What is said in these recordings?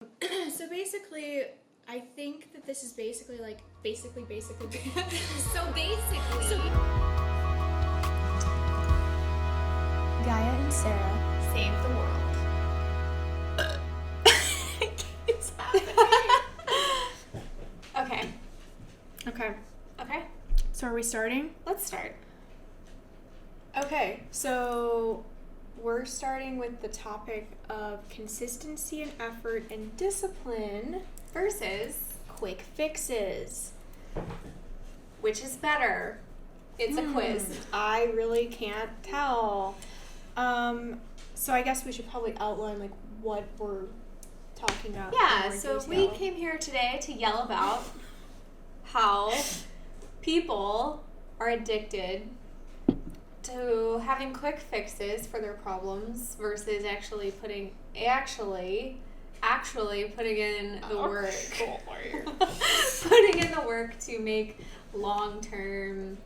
So basically, I think that this is basically like, basically. So Gaia and Sara save the world. It's happening. Okay. Okay. So are we starting? Let's start. Okay, so we're starting with the topic of consistency and effort and discipline Versus, quick fixes. which is better? It's a quiz. I really can't tell. So I guess we should probably outline like what we're talking about. Yeah, in more so we detail. came here today to yell about how people are addicted to having quick fixes for their problems versus actually putting in the work. Putting in the work to make long-term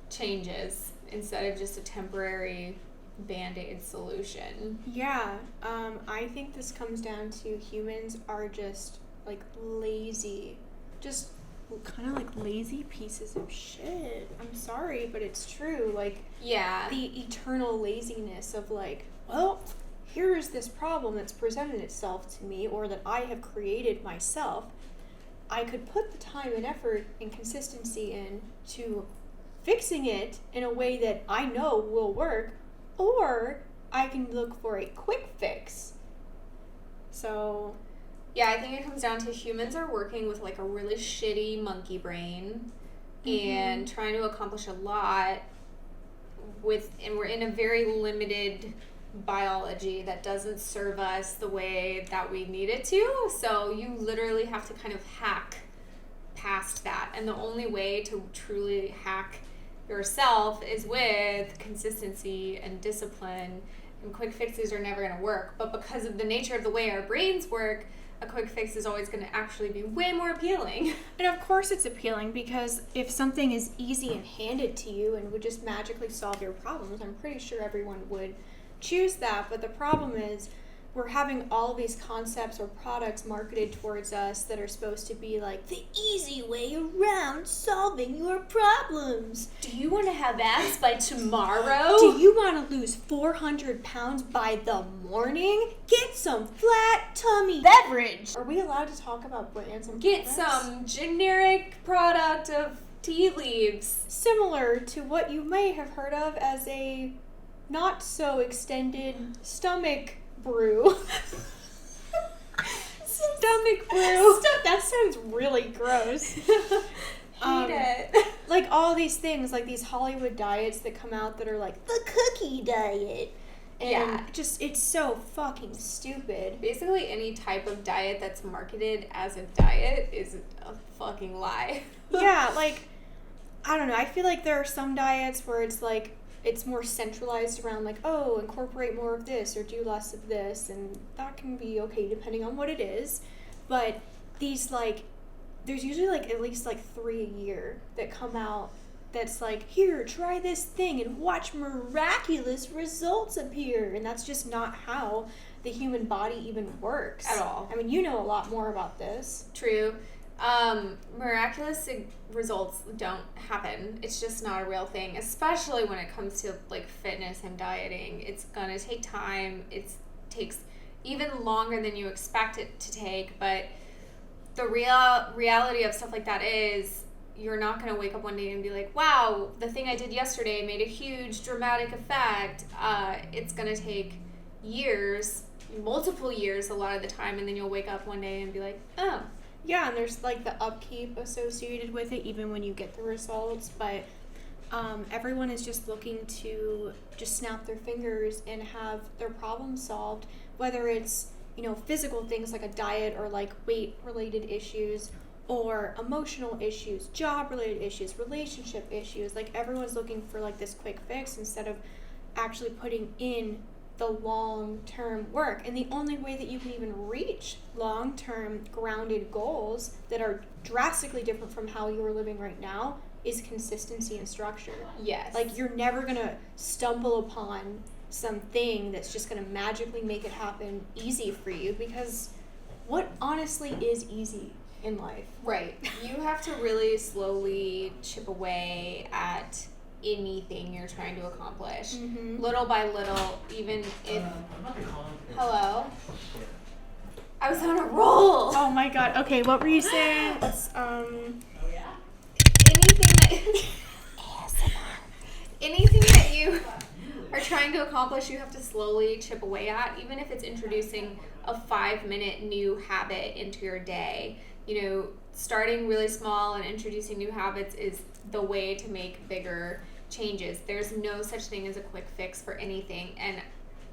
changes instead of just a temporary Band-Aid solution. Yeah, I think this comes down to humans are just like lazy, just kind of like lazy pieces of shit. I'm sorry, but it's true. Like, Yeah. the eternal laziness of like, well, here is this problem that's presented itself to me or that I have created myself. I could put the time and effort and consistency into fixing it in a way that I know will work, or I can look for a quick fix. So, Yeah, I think it comes down to humans are working with like a really shitty monkey brain and trying to accomplish a lot and we're in a very limited biology that doesn't serve us the way that we need it to. So you literally have to kind of hack past that. And the only way to truly hack yourself is with consistency and discipline. And quick fixes are never going to work. But because of the nature of the way our brains work, a quick fix is always going to actually be way more appealing. and of course it's appealing because if something is easy and handed to you and would just magically solve your problems, I'm pretty sure everyone would choose that. But the problem is we're having all these concepts or products marketed towards us that are supposed to be like the easy way around solving your problems. Do you want to have abs by tomorrow? Do you want to lose 400 pounds by the morning? Get some flat tummy beverage. Are we allowed to talk about brands and Get products? some generic product of tea leaves. Similar to what you may have heard of as a not so extended stomach brew. Stomach brew. That sounds really gross. Hate it. Like all these things, like these Hollywood diets that come out that are like the cookie diet. And Yeah. just, it's so fucking stupid. Basically, any type of diet that's marketed as a diet is a fucking lie. Yeah, like, I don't know. I feel like there are some diets where it's like, it's more centralized around like, oh, incorporate more of this or do less of this, and that can be okay depending on what it is. But these like, there's usually like at least like 3 a year that come out that's like, here, try this thing and watch miraculous results appear. And that's just not how the human body even works. At all. I mean, you know a lot more about this. True. Miraculous results don't happen. It's just not a real thing, especially when it comes to like fitness and dieting. It's gonna take time. It takes even longer than you expect it to take, but the reality of stuff like that is you're not gonna wake up one day and be like, wow, the thing I did yesterday made a huge dramatic effect. It's gonna take years, multiple years a lot of the time, and then you'll wake up one day and be like, oh. Yeah, and there's like the upkeep associated with it even when you get the results, but everyone is just looking to just snap their fingers and have their problem solved, whether it's, you know, physical things like a diet or like weight related issues or emotional issues, job related issues, relationship issues. Like everyone's looking for like this quick fix instead of actually putting in the long-term work. And the only way that you can even reach long-term grounded goals that are drastically different from how you are living right now is consistency and structure. Yes. Like you're never gonna stumble upon something that's just gonna magically make it happen easy for you, because what honestly is easy in life? Right. You have to really slowly chip away at anything you're trying to accomplish. Mm-hmm. Little by little, even if... Hello? I was on a roll! Oh my god. Okay, what were you saying? Let's, anything that you are trying to accomplish, you have to slowly chip away at, even if it's introducing a 5-minute new habit into your day. You know, starting really small and introducing new habits is the way to make bigger changes. There's no such thing as a quick fix for anything. And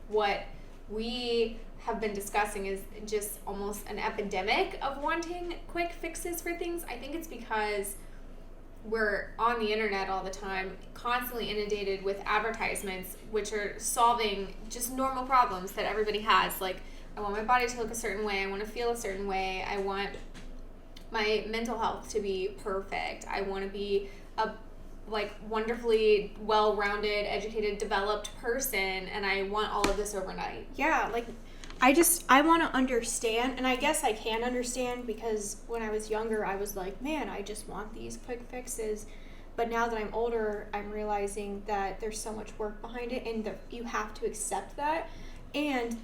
what we have been discussing is just almost an epidemic of wanting quick fixes for things. I think it's because we're on the internet all the time, constantly inundated with advertisements which are solving just normal problems that everybody has. Like, I want my body to look a certain way, I want to feel a certain way, I want my mental health to be perfect, I want to be a wonderfully well-rounded, educated, developed person, and I want all of this overnight. Yeah, like, I want to understand, and I guess I can understand because when I was younger, I was like, man, I just want these quick fixes. But now that I'm older, I'm realizing that there's so much work behind it, and that you have to accept that. And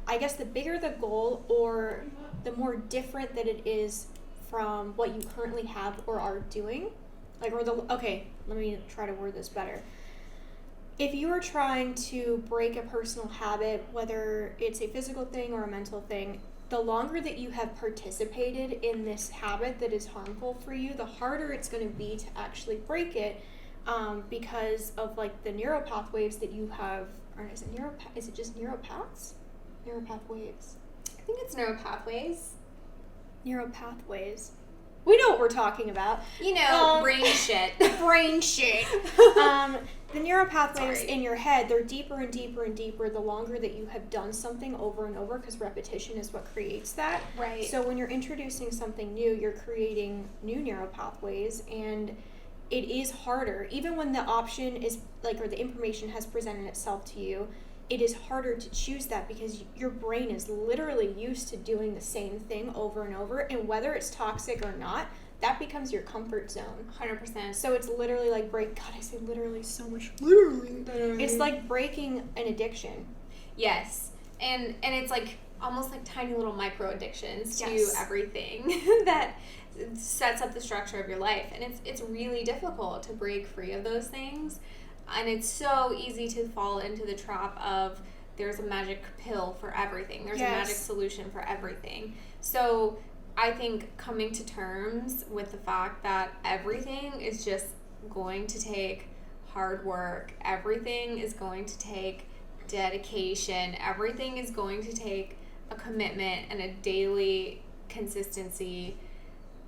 I guess the bigger the goal, or the more different that it is from what you currently have or are doing, okay, let me try to word this better. If you are trying to break a personal habit, whether it's a physical thing or a mental thing, the longer that you have participated in this habit that is harmful for you, the harder it's going to be to actually break it, because of like the neuropathways that you have. Or is it just neuropaths? Neuropathways. I think it's neuropathways. Neuropathways. We know what we're talking about. You know, brain shit. Brain shit. The neuropathways in your head, they're deeper and deeper and deeper the longer that you have done something over and over, because repetition is what creates that. Right. So when you're introducing something new, you're creating new neuropathways, and it is harder. Even when the option is, or the information has presented itself to you, it is harder to choose that because your brain is literally used to doing the same thing over and over, and whether it's toxic or not, that becomes your comfort zone. 100%. So it's literally like God, I say literally so much. Literally. It's like breaking an addiction. Yes. And it's like almost like tiny little micro addictions to everything that sets up the structure of your life. And it's really difficult to break free of those things. And it's so easy to fall into the trap of there's a magic pill for everything. There's a magic solution for everything. So I think coming to terms with the fact that everything is just going to take hard work, everything is going to take dedication, everything is going to take a commitment and a daily consistency,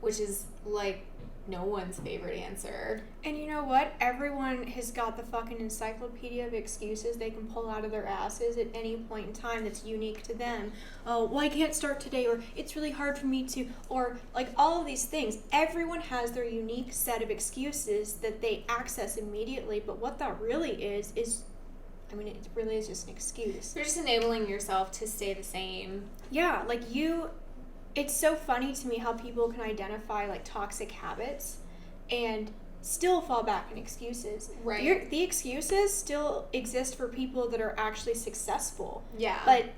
which is like no one's favorite answer. And you know what? Everyone has got the fucking encyclopedia of excuses they can pull out of their asses at any point in time that's unique to them. Oh, well, I can't start today, or it's really hard for me to, or like all of these things. Everyone has their unique set of excuses that they access immediately, but what that really is it really is just an excuse. You're just enabling yourself to stay the same. Yeah, it's so funny to me how people can identify like toxic habits and still fall back in excuses. Right. The excuses still exist for people that are actually successful. Yeah. But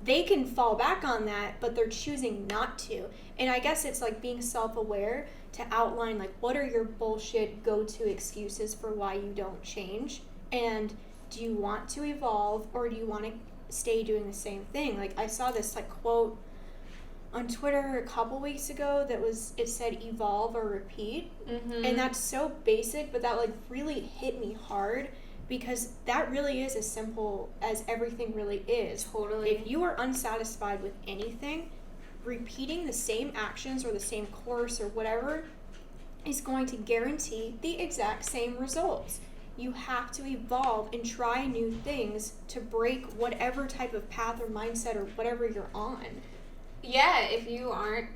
they can fall back on that, but they're choosing not to. And I guess it's like being self-aware to outline like what are your bullshit go-to excuses for why you don't change, and do you want to evolve or do you want to stay doing the same thing? Like I saw this like quote on Twitter a couple weeks ago it said evolve or repeat. Mm-hmm. And that's so basic, but that like really hit me hard because that really is as simple as everything really is. Totally. If you are unsatisfied with anything, repeating the same actions or the same course or whatever is going to guarantee the exact same results. You have to evolve and try new things to break whatever type of path or mindset or whatever you're on. Yeah, if you aren't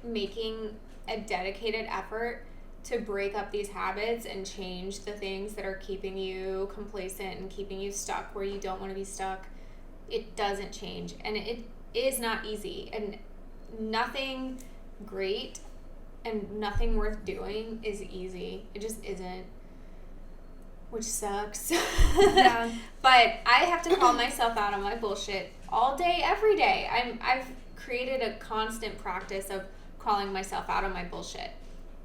making a dedicated effort to break up these habits and change the things that are keeping you complacent and keeping you stuck where you don't want to be stuck, it doesn't change. And it is not easy. And nothing great and nothing worth doing is easy. It just isn't. Which sucks. Yeah. But I have to call myself out on my bullshit all day, every day. I've created a constant practice of calling myself out on my bullshit.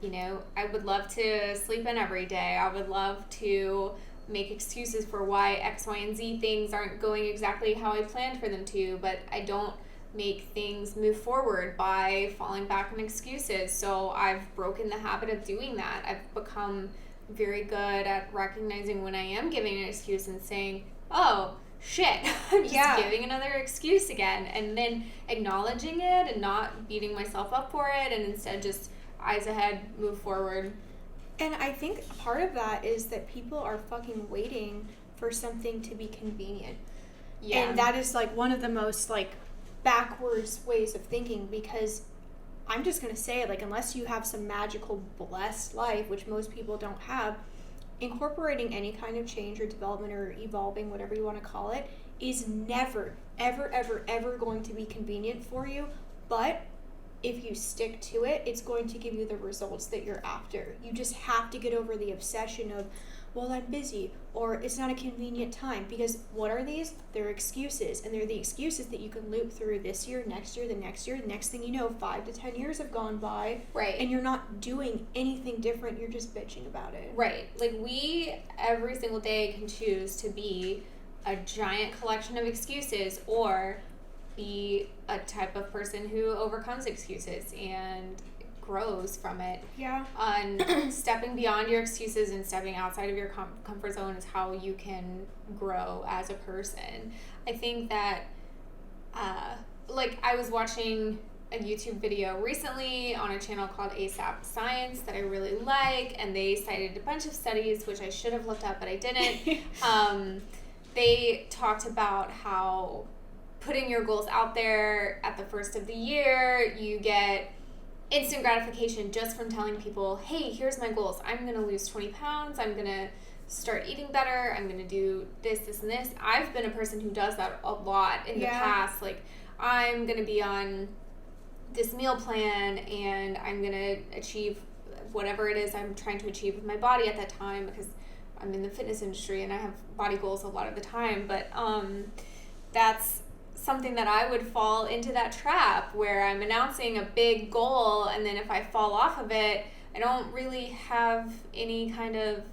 You know, I would love to sleep in every day. I would love to make excuses for why X, Y, and Z things aren't going exactly how I planned for them to, but I don't make things move forward by falling back on excuses. So I've broken the habit of doing that. I've become very good at recognizing when I am giving an excuse and saying, oh, shit, I'm just giving another excuse again. And then acknowledging it and not beating myself up for it, and instead just eyes ahead, move forward. And I think part of that is that people are fucking waiting for something to be convenient. Yeah. And that is like one of the most like backwards ways of thinking, because I'm just going to say, like, unless you have some magical blessed life, which most people don't have, incorporating any kind of change or development or evolving, whatever you want to call it, is never, ever, ever, ever going to be convenient for you. But if you stick to it, it's going to give you the results that you're after. You just have to get over the obsession of, well, I'm busy, or it's not a convenient time. Because what are these? They're excuses, and they're the excuses that you can loop through this year, next year, the next year. The next thing you know, 5 to 10 years have gone by, right? And you're not doing anything different. You're just bitching about it, right? Like, we every single day can choose to be a giant collection of excuses, or be a type of person who overcomes excuses and grows from it. Yeah. And stepping beyond your excuses and stepping outside of your comfort zone is how you can grow as a person. I think that, like, I was watching a YouTube video recently on a channel called ASAP Science that I really like, and they cited a bunch of studies, which I should have looked up, but I didn't. They talked about how putting your goals out there at the first of the year, you get instant gratification just from telling people, hey, here's my goals. I'm going to lose 20 pounds. I'm going to start eating better. I'm going to do this, this, and this. I've been a person who does that a lot in the past. Like, I'm going to be on this meal plan, and I'm going to achieve whatever it is I'm trying to achieve with my body at that time, because I'm in the fitness industry and I have body goals a lot of the time. But that's something that I would fall into that trap where I'm announcing a big goal, and then if I fall off of it, I don't really have any kind of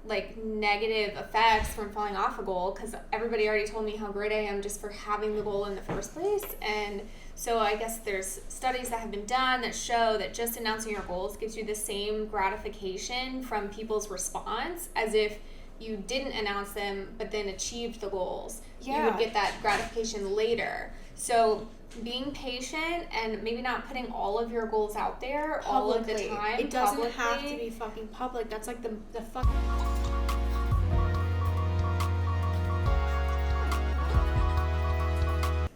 like negative effects from falling off a goal, because everybody already told me how great I am just for having the goal in the first place. And so I guess there's studies that have been done that show that just announcing your goals gives you the same gratification from people's response as if you didn't announce them but then achieved the goals. You would get that gratification later. So being patient and maybe not putting all of your goals out there all of the time. It doesn't have to be fucking public. That's like the fucking...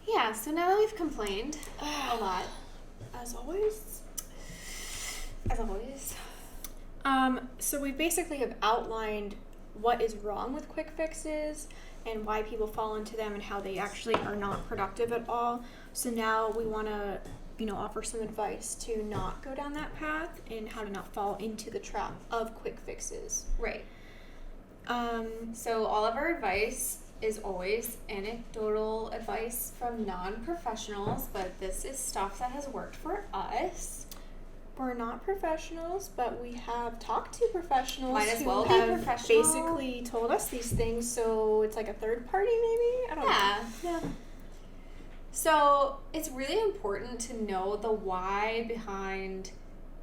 Yeah, so now that we've complained a lot. As always. So we basically have outlined what is wrong with quick fixes and why people fall into them and how they actually are not productive at all. So now we want to, offer some advice to not go down that path and how to not fall into the trap of quick fixes. Right. So all of our advice is always anecdotal advice from non-professionals, but this is stuff that has worked for us. We're not professionals, but we have talked to professionals Might as well who be have professional. basically told us these things, so it's like a third party maybe? I don't know. Yeah. So it's really important to know the why behind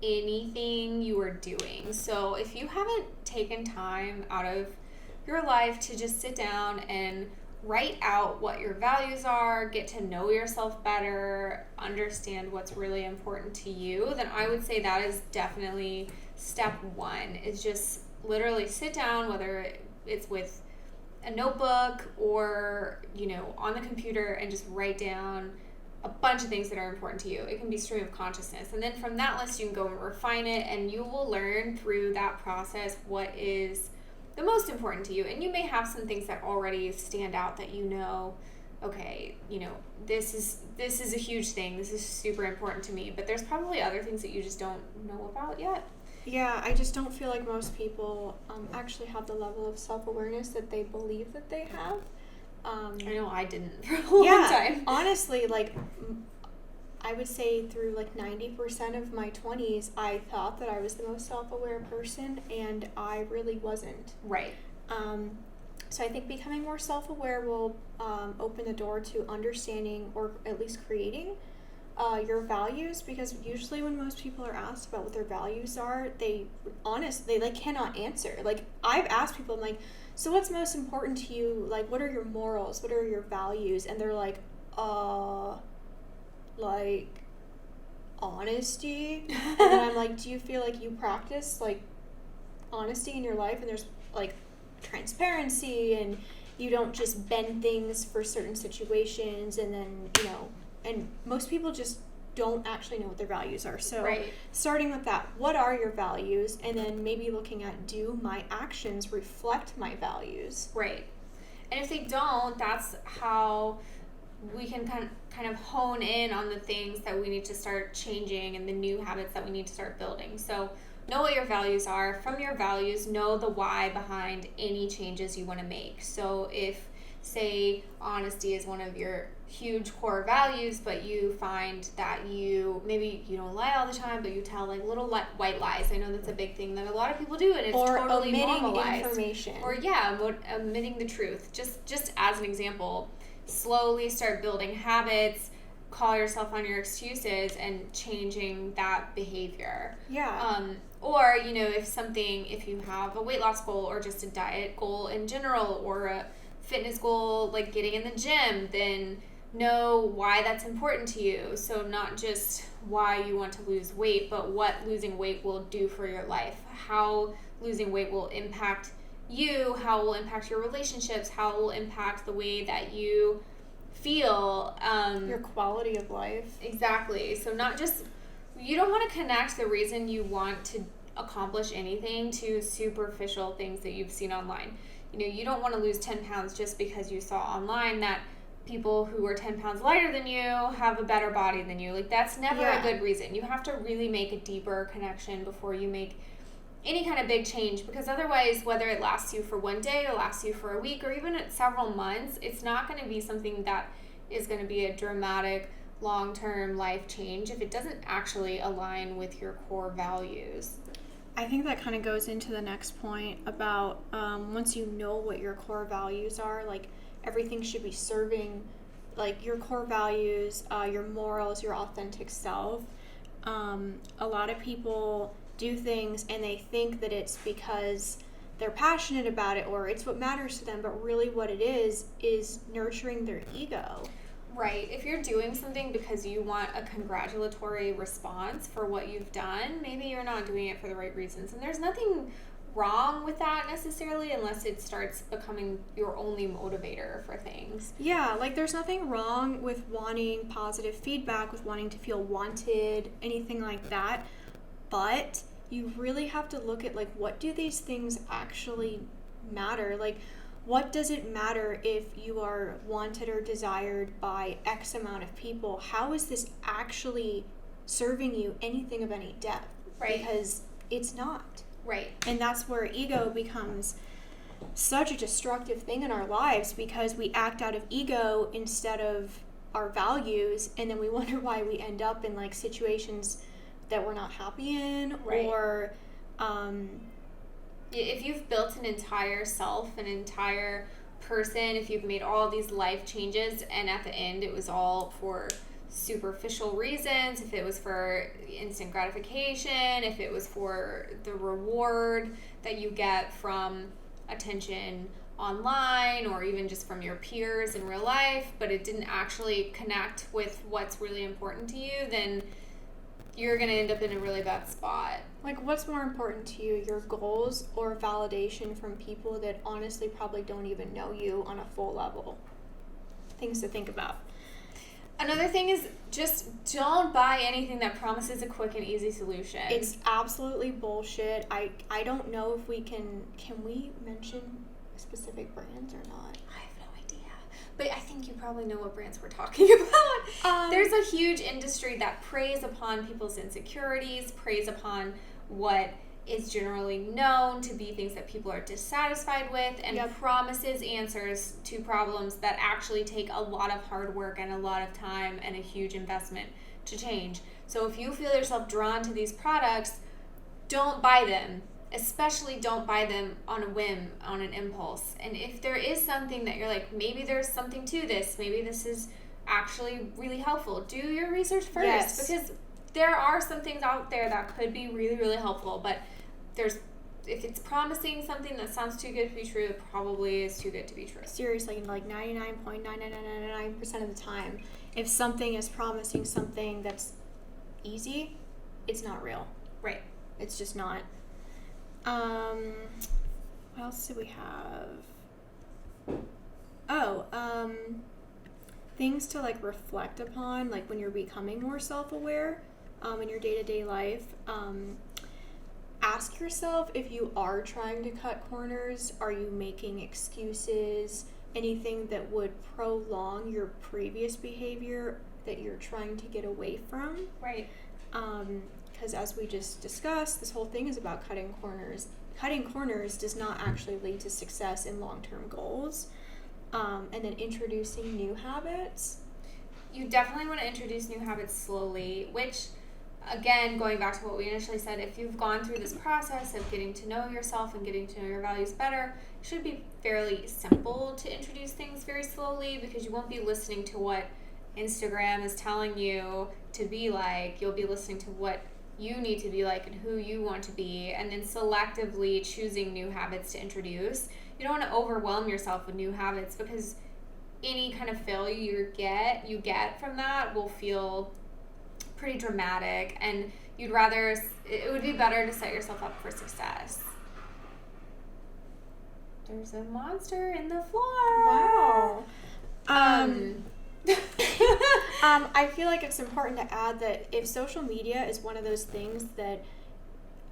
anything you are doing. So if you haven't taken time out of your life to just sit down and write out what your values are, get to know yourself better, understand what's really important to you, then I would say that is definitely step one, is just literally sit down, whether it's with a notebook or, on the computer, and just write down a bunch of things that are important to you. It can be stream of consciousness. And then from that list, you can go and refine it, and you will learn through that process what is the most important to you. And you may have some things that already stand out that okay, this is a huge thing. This is super important to me. But there's probably other things that you just don't know about yet. Yeah, I just don't feel like most people actually have the level of self-awareness that they believe that they have. I know I didn't for a long time. Honestly, like, I would say through like 90% of my 20s, I thought that I was the most self-aware person, and I really wasn't. Right. So I think becoming more self-aware will open the door to understanding, or at least creating, your values, because usually when most people are asked about what their values are, they cannot answer. Like, I've asked people, I'm like, so what's most important to you? Like, what are your morals? What are your values? And they're like honesty. And then I'm like, do you feel like you practice like honesty in your life, and there's like transparency, and you don't just bend things for certain situations? And then and most people just don't actually know what their values are. So starting with that, what are your values? And then maybe looking at, do my actions reflect my values? Right. And if they don't, that's how we can kind of hone in on the things that we need to start changing and the new habits that we need to start building. So know what your values are. From your values, know the why behind any changes you want to make. So if, say, honesty is one of your huge core values, but you find that maybe you don't lie all the time, but you tell like little white lies. I know that's a big thing that a lot of people do, and it's totally normalized. Information. Or omitting the truth. Just as an example, slowly start building habits, call yourself on your excuses, and changing that behavior. Yeah. Or if you have a weight loss goal, or just a diet goal in general, or a fitness goal like getting in the gym, then know why that's important to you. So not just why you want to lose weight, but what losing weight will do for your life, how losing weight will impact you, how it will impact your relationships, how it will impact the way that you feel, your quality of life. Exactly. So you don't want to connect the reason you want to accomplish anything to superficial things that you've seen online. You don't want to lose 10 pounds just because you saw online that people who are 10 pounds lighter than you have a better body than you. Like, that's never a good reason. You have to really make a deeper connection before you make any kind of big change, because otherwise, whether it lasts you for one day or lasts you for a week or even several months, it's not going to be something that is going to be a dramatic long-term life change if it doesn't actually align with your core values. I think that kind of goes into the next point about once you know what your core values are, like, everything should be serving like your core values, your morals, your authentic self. A lot of people do things and they think that it's because they're passionate about it or it's what matters to them, but really what it is nurturing their ego. Right. If you're doing something because you want a congratulatory response for what you've done, maybe you're not doing it for the right reasons. And there's nothing wrong with that necessarily, unless it starts becoming your only motivator for things. Yeah, like, there's nothing wrong with wanting positive feedback, with wanting to feel wanted, anything like that. But you really have to look at, like, what do these things actually matter? Like, what does it matter if you are wanted or desired by X amount of people? How is this actually serving you anything of any depth? Right. Because it's not. Right. And that's where ego becomes such a destructive thing in our lives, because we act out of ego instead of our values, and then we wonder why we end up in, like, situations that we're not happy in. Right. Or if you've built an entire self, an entire person, if you've made all these life changes and at the end it was all for superficial reasons, if it was for instant gratification, if it was for the reward that you get from attention online or even just from your peers in real life, but it didn't actually connect with what's really important to you, then you're going to end up in a really bad spot. Like, what's more important to you, your goals or validation from people that honestly probably don't even know you on a full level? Things to think about. Another thing is, just don't buy anything that promises a quick and easy solution. It's absolutely bullshit. I don't know if we can we mention specific brands or not? I have no idea. But I think you probably know what brands we're talking about. There's a huge industry that preys upon people's insecurities, preys upon what is generally known to be things that people are dissatisfied with, and promises answers to problems that actually take a lot of hard work and a lot of time and a huge investment to change. So if you feel yourself drawn to these products, don't buy them. Especially don't buy them on a whim, on an impulse. And if there is something that you're like, maybe there's something to this, maybe this is actually really helpful, do your research first. Because there are some things out there that could be really, really helpful, but if it's promising something that sounds too good to be true, it probably is too good to be true. Seriously, like 99.99999% of the time, if something is promising something that's easy, it's not real. Right. It's just not. What else do we have? Things to like reflect upon, like when you're becoming more self-aware in your day-to-day life. Ask yourself if you are trying to cut corners. Are you making excuses? Anything that would prolong your previous behavior that you're trying to get away from? Right. Because as we just discussed, this whole thing is about cutting corners. Cutting corners does not actually lead to success in long-term goals. And then introducing new habits. You definitely want to introduce new habits slowly, which, again, going back to what we initially said, if you've gone through this process of getting to know yourself and getting to know your values better, it should be fairly simple to introduce things very slowly, because you won't be listening to what Instagram is telling you to be like. You'll be listening to what you need to be like and who you want to be, and then selectively choosing new habits to introduce. You don't want to overwhelm yourself with new habits, because any kind of failure you get from that will feel pretty dramatic, and it would be better to set yourself up for success. There's a monster in the floor. Wow. I feel like it's important to add that if social media is one of those things that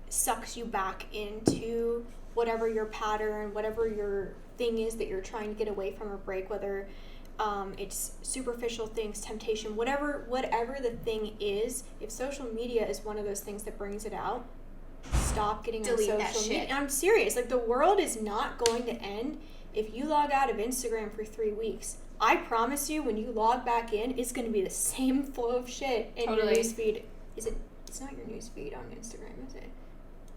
sucks you back into whatever your pattern, whatever your thing is that you're trying to get away from or break, whether it's superficial things, temptation, whatever the thing is, if social media is one of those things that brings it out, stop getting Delete on that social shit. media. I'm serious. Like, the world is not going to end if you log out of Instagram for 3 weeks. I promise you, when you log back in, it's going to be the same flow of shit in your newsfeed. It's not your newsfeed on Instagram, is it?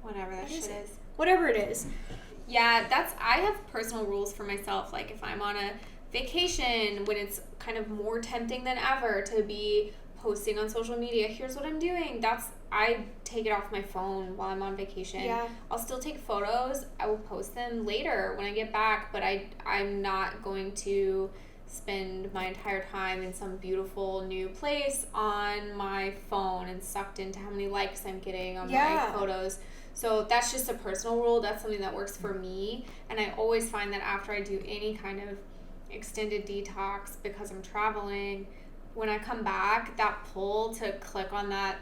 Whatever that shit is. Whatever it is. Yeah, I have personal rules for myself. Like, if I'm on a vacation, when it's kind of more tempting than ever to be posting on social media, here's what I'm doing. I take it off my phone while I'm on vacation. Yeah. I'll still take photos. I will post them later when I get back, but I'm not going to spend my entire time in some beautiful new place on my phone and sucked into how many likes I'm getting on my photos. So that's just a personal rule. That's something that works for me. And I always find that after I do any kind of extended detox, because I'm traveling, when I come back, that pull to click on that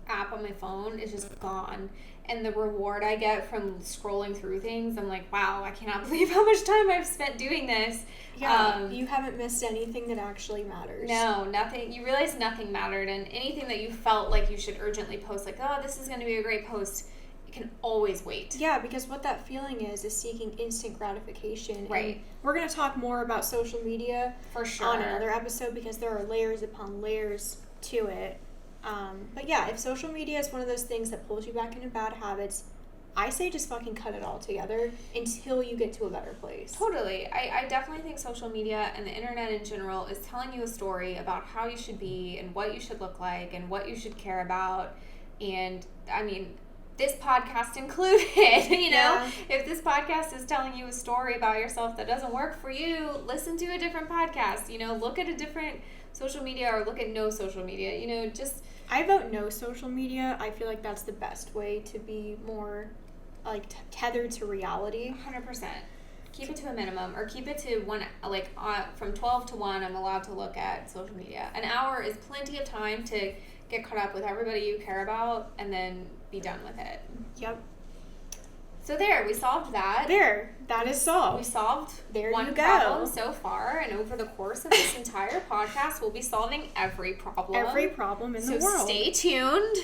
app on my phone is just gone. And the reward I get from scrolling through things, I'm like, wow, I cannot believe how much time I've spent doing this. Yeah, you haven't missed anything that actually matters. No, nothing. You realize nothing mattered, and anything that you felt like you should urgently post, like, oh, this is going to be a great post, it can always wait. Yeah, because what that feeling is seeking instant gratification. Right. And we're going to talk more about social media for sure on another episode, because there are layers upon layers to it. But yeah, if social media is one of those things that pulls you back into bad habits, I say just fucking cut it all together until you get to a better place. Totally. I definitely think social media and the internet in general is telling you a story about how you should be and what you should look like and what you should care about. And I mean, this podcast included, you know? Yeah. If this podcast is telling you a story about yourself that doesn't work for you, listen to a different podcast, you know? Look at a different social media, or look at no social media, you know? Just... I vote no social media. I feel like that's the best way to be more, like, tethered to reality. 100%. Keep it to a minimum, or keep it to one, like, from 12 to 1, I'm allowed to look at social media. An hour is plenty of time to get caught up with everybody you care about and then be done with it. Yep. So there, we solved that. That is solved. We solved There one you go. problem so far, and over the course of this entire podcast, we'll be solving every problem. Every problem in the world. So stay tuned.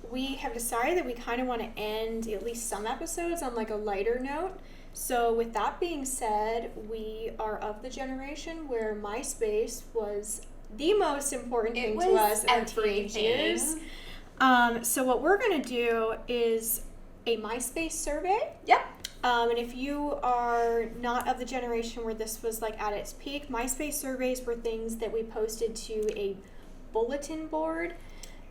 We have decided that we kind of want to end at least some episodes on like a lighter note. So with that being said, we are of the generation where MySpace was the most important thing to us in our teenage years. So what we're going to do is a MySpace survey. Yep. And if you are not of the generation where this was like at its peak, MySpace surveys were things that we posted to a bulletin board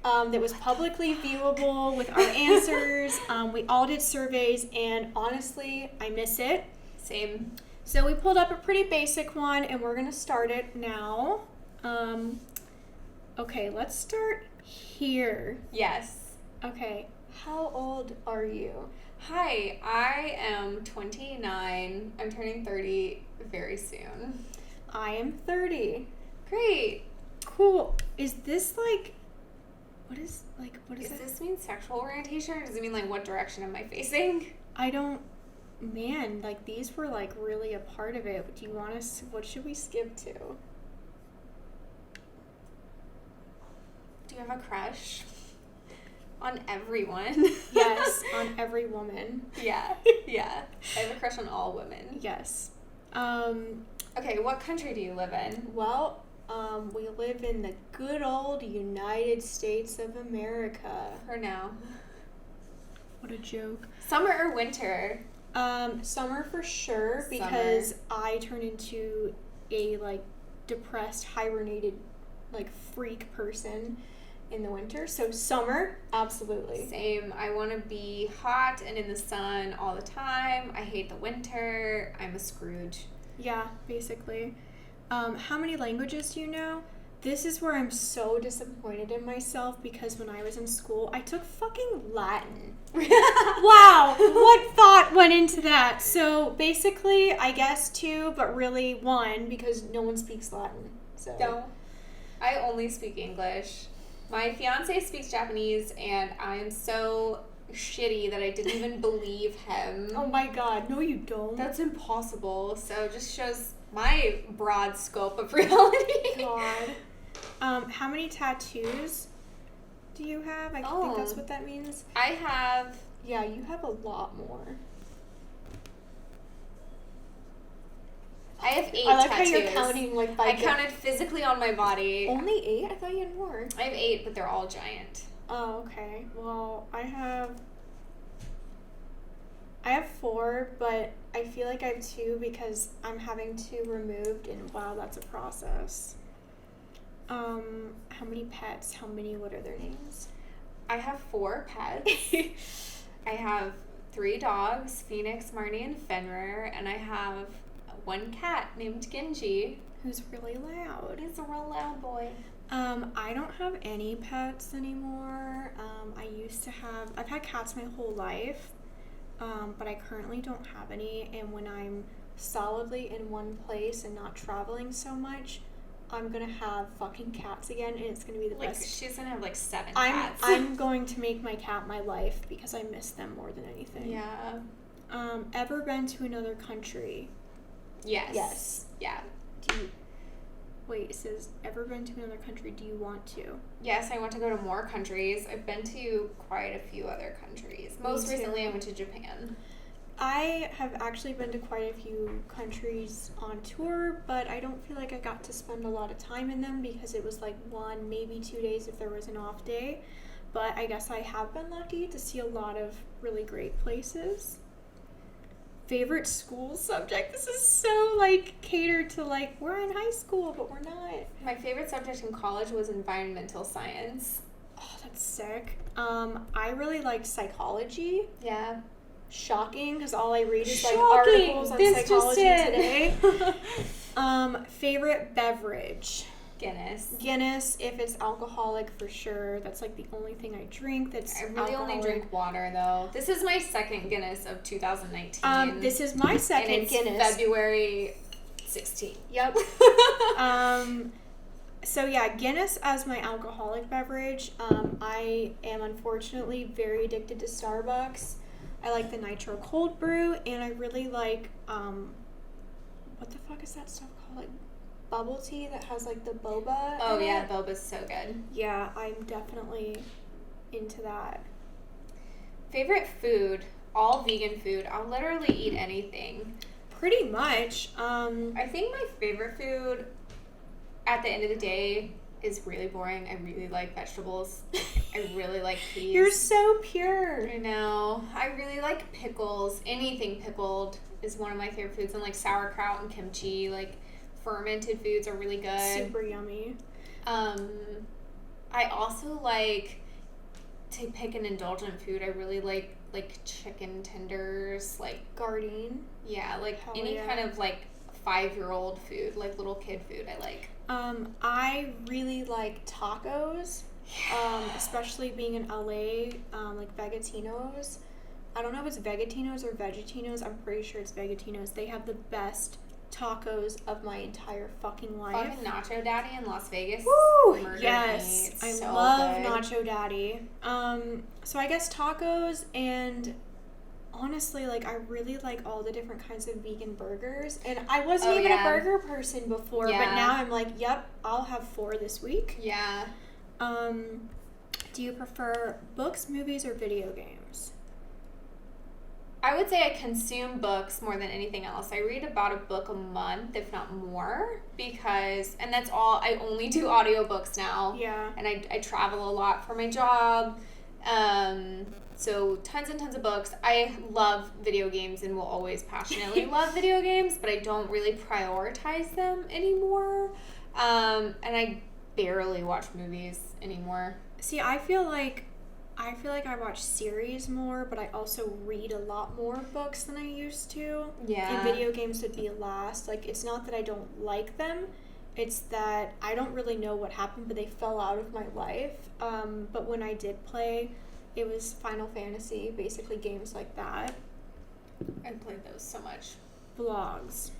that was publicly viewable with our answers. We all did surveys, and honestly, I miss it. Same. So we pulled up a pretty basic one, and we're going to start it now. Okay, let's start here. Yes. Okay, how old are you? Hi, I am 29. I'm turning 30 very soon. I am 30. Great. Cool. Is this like, what is Does that? this mean sexual orientation, or does it mean like what direction am I facing? Man, like these were like really a part of it. Do you want us, what should we skip to? Do you have a crush on everyone? Yes, on every woman. Yeah. I have a crush on all women. Yes. Okay, what country do you live in? Well, we live in the good old United States of America. For now. What a joke. Summer or winter? Summer for sure, because I turn into a like depressed, hibernated, like freak person in the winter. So summer, absolutely. Same. I want to be hot and in the sun all the time. I hate the winter. I'm a Scrooge. Yeah, basically. How many languages do you know? This is where I'm so disappointed in myself, because when I was in school, I took fucking Latin. Wow, what thought went into that? So basically, I guess 2, but really 1, because no one speaks Latin. So No. I only speak English. My fiance speaks Japanese, and I am so shitty that I didn't even believe him. Oh my god, no you don't. That's impossible. So it just shows my broad scope of reality. God. How many tattoos do you have? I think that's what that means. I have... Yeah, you have a lot more. I have 8 tattoos. I like how you're counting like by... I counted physically on my body. Only 8? I thought you had more. I have 8, but they're all giant. Oh, okay. Well, I have 4, but I feel like I have 2 because I'm having 2 removed, and wow, that's a process. How many pets? What are their names? I have 4 pets. I have 3 dogs, Phoenix, Marnie, and Fenrir, and I have 1 cat named Genji. Who's really loud. He's a real loud boy. I don't have any pets anymore. I've had cats my whole life, but I currently don't have any, and when I'm solidly in one place and not traveling so much, I'm gonna have fucking cats again, and it's gonna be the best. She's gonna have 7 cats. I'm going to make my cat my life because I miss them more than anything. Yeah. Ever been to another country? Yes. Yes. Yeah. Wait, it says, ever been to another country, do you want to? Yes, I want to go to more countries. I've been to quite a few other countries. Most recently, I went to Japan. I have actually been to quite a few countries on tour, but I don't feel like I got to spend a lot of time in them because it was like 1, maybe 2 days if there was an off day. But I guess I have been lucky to see a lot of really great places. Favorite school subject? This is so like catered to like, we're in high school, but we're not. My favorite subject in college was environmental science. Oh, that's sick. I really liked psychology. Yeah. Shocking, because all I read is like Shocking! articles on This psychology just today. Favorite beverage? Guinness, if it's alcoholic, for sure. That's like the only thing I drink that's I really alcoholic. only drink water, though. This is my second Guinness of 2019. This is my second and it's Guinness. February 16th. Yep. So yeah, Guinness as my alcoholic beverage. I am unfortunately very addicted to Starbucks. I like the nitro cold brew, and I really like, what the fuck is that stuff called? Like, bubble tea that has, like, the boba Oh, in yeah, it. boba's so good. Yeah, I'm definitely into that. Favorite food? All vegan food. I'll literally eat anything. Pretty much. I think my favorite food, at the end of the day, is really boring. I really like vegetables. I really like peas. You're so pure. I know. I really like pickles. Anything pickled is one of my favorite foods. And like sauerkraut and kimchi, like fermented foods are really good. Super yummy. I also like to pick an indulgent food. I really like chicken tenders, like Gardein. yeah, like Hell any yeah. kind of like 5-year-old food, like little kid food. I like. I really like tacos, especially being in LA, like Vegetinos. I don't know if it's Vegetinos or Vegetinos. I'm pretty sure it's Vegetinos. They have the best tacos of my entire fucking life. Fucking Nacho Daddy in Las Vegas. Woo! murdered Yes, me. It's I so love good. Nacho Daddy. So I guess tacos, and honestly, like, I really like all the different kinds of vegan burgers. And I wasn't even a burger person before, but Yeah. now I'm like, yep, I'll have 4 this week. Yeah. Do you prefer books, movies, or video games? I would say I consume books more than anything else. I read about a book a month, if not more, and that's all. I only do audiobooks now. Yeah. And I travel a lot for my job. So tons and tons of books. I love video games and will always passionately love video games, but I don't really prioritize them anymore. And I barely watch movies anymore. See, I feel like I watch series more, but I also read a lot more books than I used to. Yeah. And video games would be last. Like, it's not that I don't like them. It's that I don't really know what happened, but they fell out of my life. But when I did play, it was Final Fantasy, basically games like that. I played those so much. Blogs.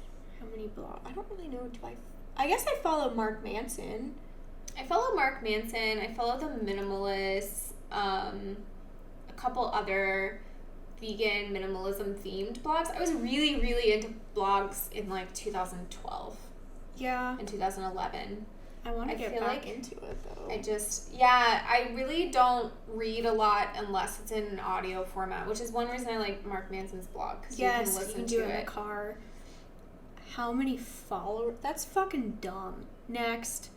How many blogs? I don't really know. I guess I follow Mark Manson. I follow Mark Manson. I follow The Minimalists. A couple other vegan minimalism themed blogs. I was really, really into blogs in like 2012 Yeah. and 2011. I want to get feel back like into it, though. I really don't read a lot unless it's in an audio format, which is one reason I like Mark Manson's blog, because Yes, you can listen do to it in it. the car. How many followers? That's fucking dumb. Next.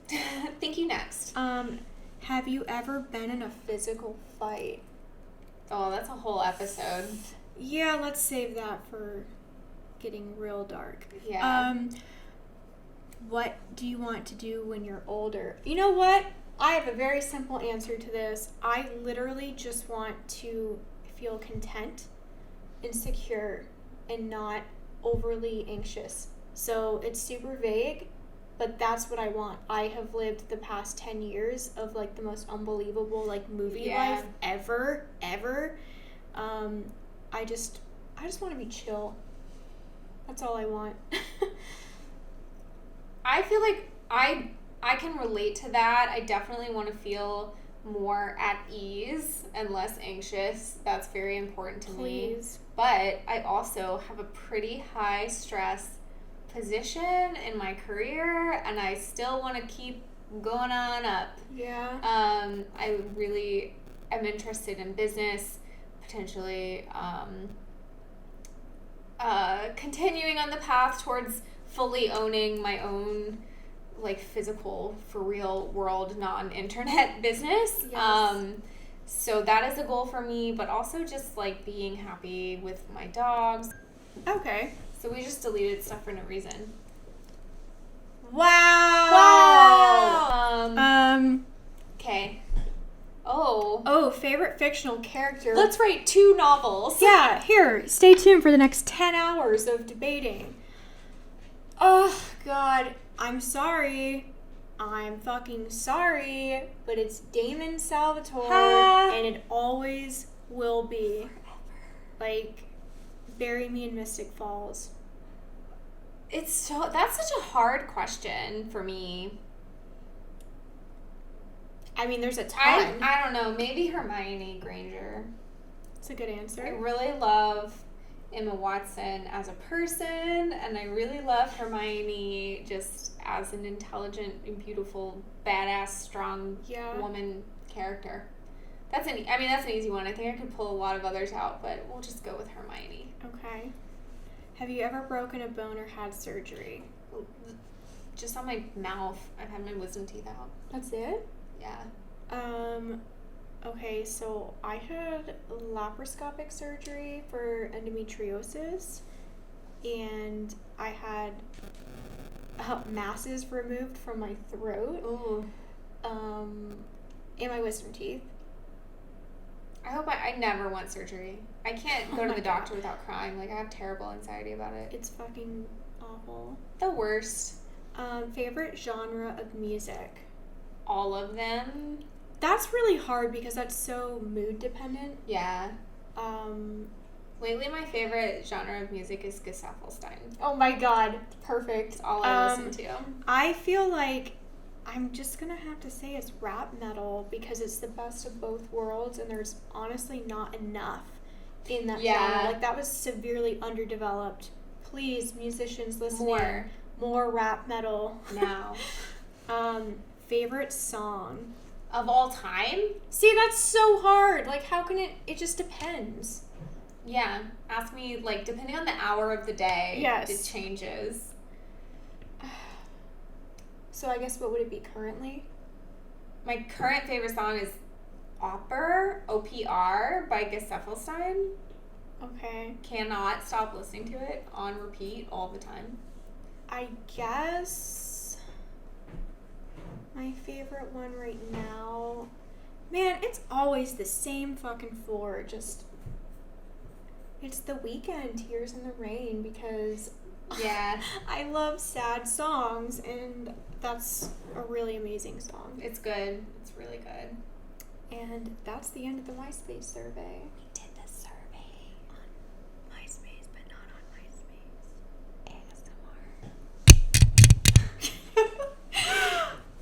Thank you. Next. Have you ever been in a physical fight? Oh, that's a whole episode. Yeah, let's save that for getting real dark. Yeah. What do you want to do when you're older? You know what? I have a very simple answer to this. I literally just want to feel content and secure and not overly anxious. So it's super vague, but that's what I want. I have lived the past 10 years of like the most unbelievable like movie life ever. I just want to be chill. That's all I want. I feel like I can relate to that. I definitely want to feel more at ease and less anxious. That's very important to me. Please. But I also have a pretty high stress position in my career, and I still want to keep going on up. Yeah. I really am interested in business, potentially continuing on the path towards fully owning my own like physical, for real world, non-internet business. Yes. So that is a goal for me, but also just like being happy with my dogs. Okay. So we just deleted stuff for no reason. Wow. Okay. Oh. Oh, favorite fictional character. Let's write 2 novels. Yeah, here. Stay tuned for the next 10 hours of debating. Oh, God. I'm sorry. I'm fucking sorry. But it's Damon Salvatore. And it always will be. Like, bury me in Mystic Falls. That's such a hard question for me. I mean, there's a ton. I don't know. Maybe Hermione Granger. It's a good answer. I really love Emma Watson as a person, and I really love Hermione just as an intelligent and beautiful, badass, strong woman character. That's an easy one. I think I could pull a lot of others out, but we'll just go with Hermione. Okay. Have you ever broken a bone or had surgery? Just on my mouth. I've had my wisdom teeth out. That's it? Yeah. Okay, so I had laparoscopic surgery for endometriosis, and I had masses removed from my throat. Ooh. And my wisdom teeth. I hope I never want surgery. I can't go to the doctor without crying. Like, I have terrible anxiety about it. It's fucking awful. The worst. Favorite genre of music? All of them. That's really hard because that's so mood dependent. Yeah. Lately, my favorite genre of music is Gesaffelstein. Oh my god, perfect. It's all I listen to. I feel like I'm just gonna have to say it's rap metal because it's the best of both worlds, and there's honestly not enough in that genre. Like, that was severely underdeveloped. Please, musicians listening, more rap metal now. Favorite song of all time? See, that's so hard. Like, how can it just depends. Yeah. Ask me, like, depending on the hour of the day, yes, it changes. So I guess what would it be currently? My current favorite song is OPR by Gesaffelstein. Okay. Cannot stop listening to it on repeat all the time. I guess my favorite one right now, man, it's always the same fucking four. Just, it's The Weeknd, Tears in the Rain, because I love sad songs, and that's a really amazing song. It's good. It's really good. And that's the end of the MySpace survey. We did the survey on MySpace, but not on MySpace. ASMR.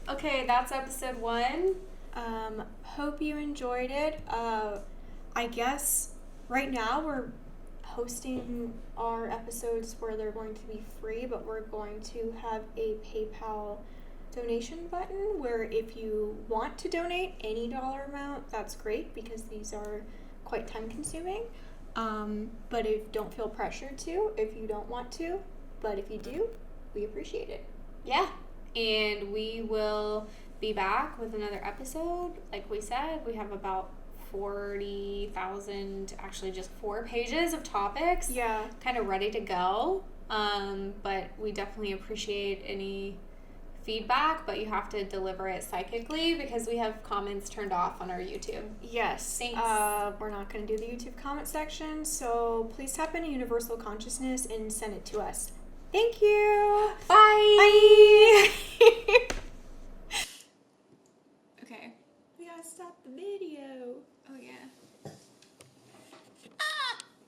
Okay, that's episode 1. Hope you enjoyed it. I guess right now we're hosting our episodes where they're going to be free, but we're going to have a PayPal donation button where if you want to donate any dollar amount, that's great because these are quite time consuming. But don't feel pressured to if you don't want to, but if you do, we appreciate it. Yeah. And we will be back with another episode. Like we said, we have about 40,000, actually just 4 pages of topics. Yeah. Kind of ready to go. But we definitely appreciate any feedback, but you have to deliver it psychically because we have comments turned off on our YouTube. Yes. Thanks. We're not going to do the YouTube comment section, so please tap into Universal Consciousness and send it to us. Thank you. Bye. Bye. Okay. We gotta stop the video. Oh, yeah.